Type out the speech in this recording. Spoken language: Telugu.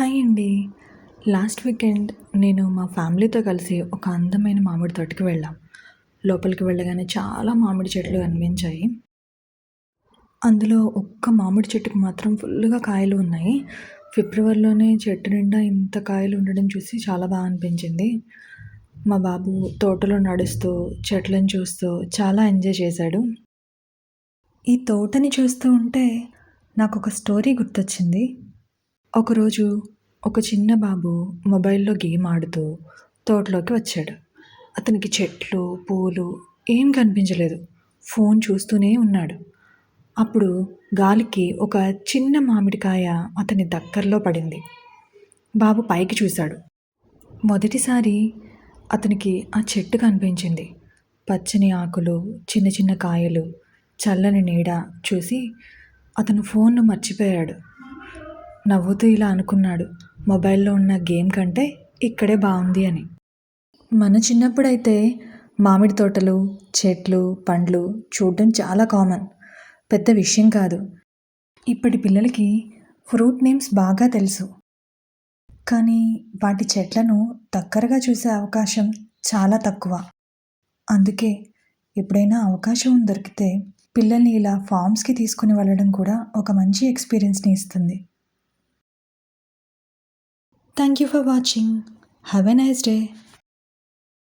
హాయ్ అండి. లాస్ట్ వీకెండ్ నేను మా ఫ్యామిలీతో కలిసి ఒక అందమైన మామిడి తోటకి వెళ్ళాం. లోపలికి వెళ్ళగానే చాలా మామిడి చెట్లు కనిపించాయి. అందులో ఒక్క మామిడి చెట్టుకి మాత్రం ఫుల్లుగా కాయలు ఉన్నాయి. ఫిబ్రవరిలోనే చెట్టు నిండా ఇంత కాయలు ఉండడం చూసి చాలా అనిపించింది. మా బాబు తోటలో నడుస్తూ, చెట్లను చూస్తూ చాలా ఎంజాయ్ చేశాడు. ఈ తోటని చూస్తూ ఉంటే నాకొక స్టోరీ గుర్తొచ్చింది. ఒకరోజు ఒక చిన్న బాబు మొబైల్‌లో గేమ్ ఆడుతూ తోటలోకి వచ్చాడు. అతనికి చెట్లు, పూలు ఏం కనిపించలేదు. ఫోన్ చూస్తూనే ఉన్నాడు. అప్పుడు గాలికి ఒక చిన్న మామిడికాయ అతని దగ్గరలో పడింది. బాబు పైకి చూశాడు. మొదటిసారి అతనికి ఆ చెట్టు కనిపించింది. పచ్చని ఆకులు, చిన్న చిన్న కాయలు, చల్లని నీడ చూసి అతను ఫోన్‌ను మర్చిపోయాడు. నవ్వుతూ ఇలా అనుకున్నాడు, మొబైల్‌లో ఉన్న గేమ్ కంటే ఇక్కడే బావుంది అని. మన చిన్నప్పుడైతే మామిడి తోటలు, చెట్లు, పండ్లు చూడడం చాలా కామన్. పెద్ద విషయం కాదు. ఇప్పటి పిల్లలకి ఫ్రూట్ నేమ్స్ బాగా తెలుసు. కానీ వాటి చెట్లను దగ్గరగా చూసే అవకాశం చాలా తక్కువ. అందుకే ఎప్పుడైనా అవకాశం దొరికితే పిల్లల్ని ఇలా ఫార్మ్స్‌కి తీసుకొని వెళ్ళడం కూడా ఒక మంచి ఎక్స్‌పీరియన్స్‌ని ఇస్తుంది. Thank you for watching. Have a nice day.